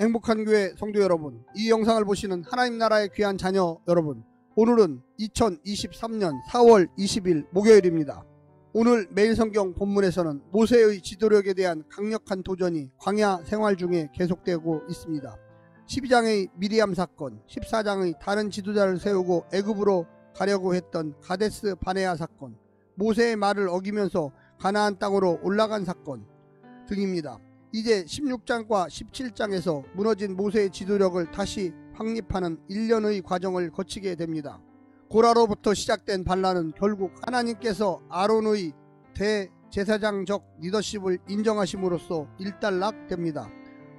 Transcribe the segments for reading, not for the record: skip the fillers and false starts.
행복한 교회 성도 여러분, 이 영상을 보시는 하나님 나라의 귀한 자녀 여러분, 오늘은 2023년 4월 20일 목요일입니다. 오늘 매일 성경 본문에서는 모세의 지도력에 대한 강력한 도전이 광야 생활 중에 계속되고 있습니다. 12장의 미리암 사건, 14장의 다른 지도자를 세우고 애굽으로 가려고 했던 가데스 바네아 사건, 모세의 말을 어기면서 가나안 땅으로 올라간 사건 등입니다. 이제 16장과 17장에서 무너진 모세의 지도력을 다시 확립하는 1년의 과정을 거치게 됩니다. 고라로부터 시작된 반란은 결국 하나님께서 아론의 대제사장적 리더십을 인정하심으로써 일단락됩니다.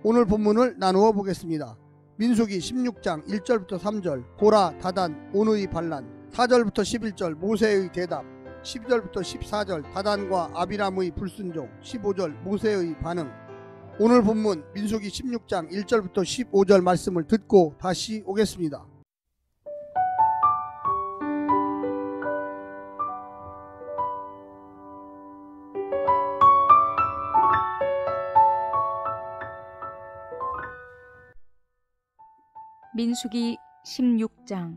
오늘 본문을 나누어 보겠습니다. 민수기 16장 1절부터 3절 고라, 다단, 온의 반란, 4절부터 11절 모세의 대답, 12절부터 14절 다단과 아비람의 불순종, 15절 모세의 반응. 오늘 본문 민수기 16장 1절부터 15절 말씀을 듣고 다시 오겠습니다. 민수기 16장.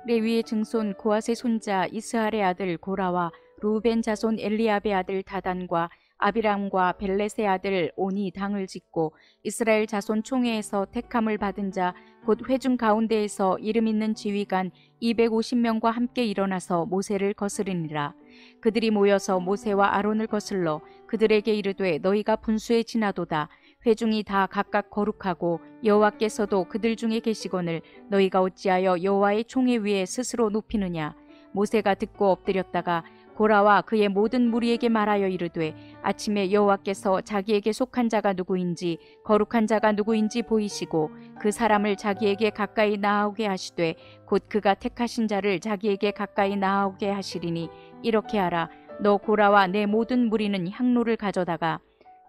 레위의 증손 고앗의 손자 이스할의 아들 고라와 루벤 자손 엘리압의 아들 다단과 아비람과 벨렛의 아들 온이 당을 짓고 이스라엘 자손 총회에서 택함을 받은 자 곧 회중 가운데에서 이름 있는 지휘관 250명과 함께 일어나서 모세를 거스르니라. 그들이 모여서 모세와 아론을 거슬러 그들에게 이르되 너희가 분수에 지나도다. 회중이 다 각각 거룩하고 여호와께서도 그들 중에 계시거늘 너희가 어찌하여 여호와의 총회 위에 스스로 높이느냐. 모세가 듣고 엎드렸다가 고라와 그의 모든 무리에게 말하여 이르되 아침에 여호와께서 자기에게 속한 자가 누구인지 거룩한 자가 누구인지 보이시고 그 사람을 자기에게 가까이 나아오게 하시되 곧 그가 택하신 자를 자기에게 가까이 나아오게 하시리니 이렇게 하라. 너 고라와 내 모든 무리는 향로를 가져다가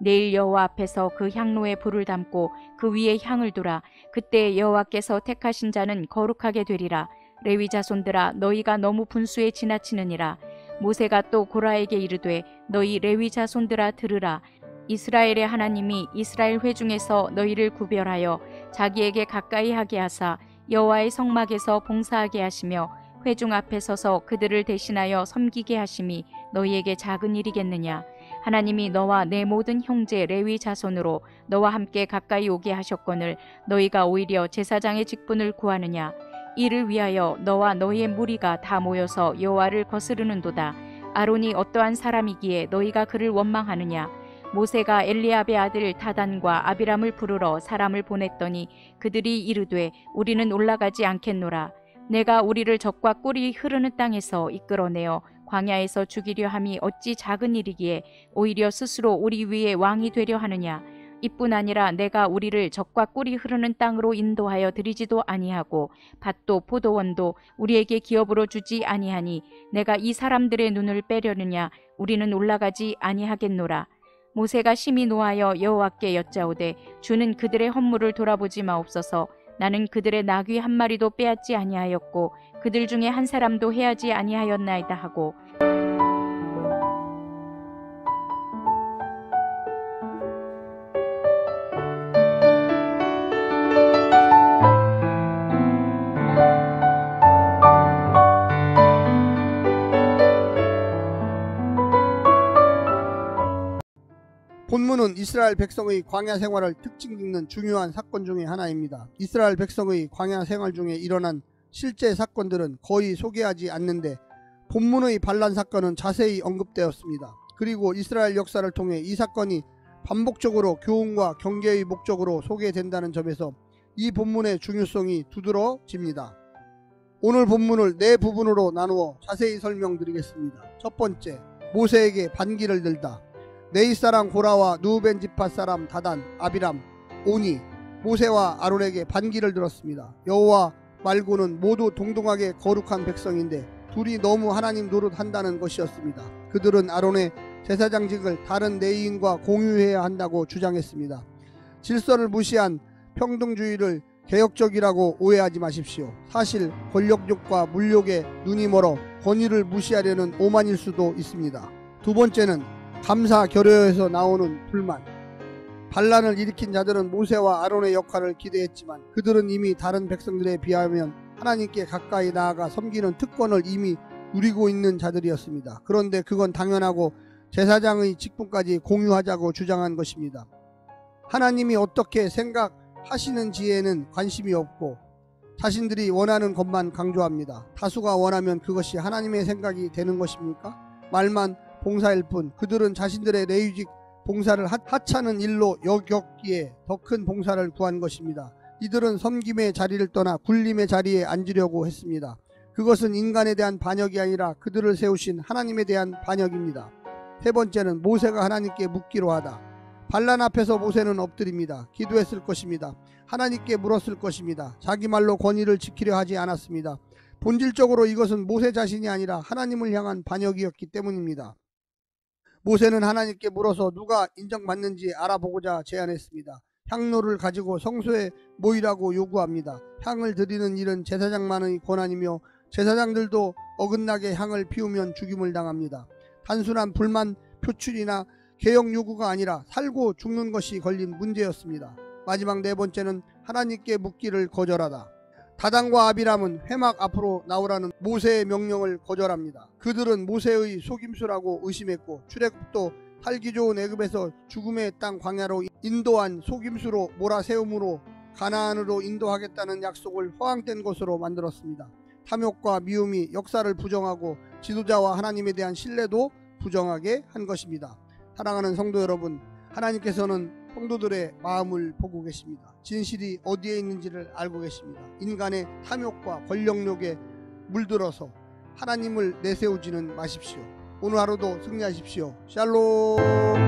내일 여호와 앞에서 그 향로에 불을 담고 그 위에 향을 두라. 그때 여호와께서 택하신 자는 거룩하게 되리라. 레위 자손들아 너희가 너무 분수에 지나치느니라. 모세가 또 고라에게 이르되 너희 레위 자손들아 들으라. 이스라엘의 하나님이 이스라엘 회중에서 너희를 구별하여 자기에게 가까이 하게 하사 여호와의 성막에서 봉사하게 하시며 회중 앞에 서서 그들을 대신하여 섬기게 하심이 너희에게 작은 일이겠느냐. 하나님이 너와 내 모든 형제 레위 자손으로 너와 함께 가까이 오게 하셨거늘 너희가 오히려 제사장의 직분을 구하느냐. 이를 위하여 너와 너희의 무리가 다 모여서 여호와를 거스르는도다. 아론이 어떠한 사람이기에 너희가 그를 원망하느냐. 모세가 엘리압의 아들 다단과 아비람을 부르러 사람을 보냈더니 그들이 이르되 우리는 올라가지 않겠노라. 내가 우리를 적과 꿀이 흐르는 땅에서 이끌어내어 광야에서 죽이려 함이 어찌 작은 일이기에 오히려 스스로 우리 위에 왕이 되려 하느냐. 이뿐 아니라 내가 우리를 적과 꿀이 흐르는 땅으로 인도하여 드리지도 아니하고 밭도 포도원도 우리에게 기업으로 주지 아니하니 내가 이 사람들의 눈을 빼려느냐. 우리는 올라가지 아니하겠노라. 모세가 심히 노하여 여호와께 여짜오되 주는 그들의 헌물을 돌아보지 마옵소서. 나는 그들의 나귀 한 마리도 빼앗지 아니하였고 그들 중에 한 사람도 해하지 아니하였나이다 하고 본문은 이스라엘 백성의 광야 생활을 특징 짓는 중요한 사건 중의 하나입니다. 이스라엘 백성의 광야 생활 중에 일어난 실제 사건들은 거의 소개하지 않는데 본문의 반란 사건은 자세히 언급되었습니다. 그리고 이스라엘 역사를 통해 이 사건이 반복적으로 교훈과 경계의 목적으로 소개된다는 점에서 이 본문의 중요성이 두드러집니다. 오늘 본문을 네 부분으로 나누어 자세히 설명드리겠습니다. 첫 번째, 모세에게 반기를 들다. 네이 사람 고라와 누벤 지파 사람 다단, 아비람, 온이 모세와 아론에게 반기를 들었습니다. 여호와 말고는 모두 동등하게 거룩한 백성인데 둘이 너무 하나님 노릇한다는 것이었습니다. 그들은 아론의 제사장직을 다른 레위인과 공유해야 한다고 주장했습니다. 질서를 무시한 평등주의를 개혁적이라고 오해하지 마십시오. 사실 권력욕과 물욕에 눈이 멀어 권위를 무시하려는 오만일 수도 있습니다. 두 번째는 감사 결여에서 나오는 불만. 반란을 일으킨 자들은 모세와 아론의 역할을 기대했지만 그들은 이미 다른 백성들에 비하면 하나님께 가까이 나아가 섬기는 특권을 이미 누리고 있는 자들이었습니다. 그런데 그건 당연하고 제사장의 직분까지 공유하자고 주장한 것입니다. 하나님이 어떻게 생각하시는지에는 관심이 없고 자신들이 원하는 것만 강조합니다. 다수가 원하면 그것이 하나님의 생각이 되는 것입니까? 말만 봉사일 뿐 그들은 자신들의 레위직 봉사를 하찮은 일로 여겼기에 더 큰 봉사를 구한 것입니다. 이들은 섬김의 자리를 떠나 굴림의 자리에 앉으려고 했습니다. 그것은 인간에 대한 반역이 아니라 그들을 세우신 하나님에 대한 반역입니다. 세 번째는 모세가 하나님께 묻기로 하다. 반란 앞에서 모세는 엎드립니다. 기도했을 것입니다. 하나님께 물었을 것입니다. 자기 말로 권위를 지키려 하지 않았습니다. 본질적으로 이것은 모세 자신이 아니라 하나님을 향한 반역이었기 때문입니다. 모세는 하나님께 물어서 누가 인정받는지 알아보고자 제안했습니다. 향로를 가지고 성소에 모이라고 요구합니다. 향을 드리는 일은 제사장만의 권한이며 제사장들도 어긋나게 향을 피우면 죽임을 당합니다. 단순한 불만 표출이나 개혁 요구가 아니라 살고 죽는 것이 걸린 문제였습니다. 마지막 네 번째는 하나님께 묻기를 거절하다. 다단과 아비람은 회막 앞으로 나오라는 모세의 명령을 거절합니다. 그들은 모세의 속임수라고 의심했고 출애굽도 살기 좋은 애굽에서 죽음의 땅 광야로 인도한 속임수로 몰아세움으로 가나안으로 인도하겠다는 약속을 허황된 것으로 만들었습니다. 탐욕과 미움이 역사를 부정하고 지도자와 하나님에 대한 신뢰도 부정하게 한 것입니다. 사랑하는 성도 여러분, 하나님께서는 성도들의 마음을 보고 계십니다. 진실이 어디에 있는지를 알고 계십니다. 인간의 탐욕과 권력욕에 물들어서 하나님을 내세우지는 마십시오. 오늘 하루도 승리하십시오. 샬롬.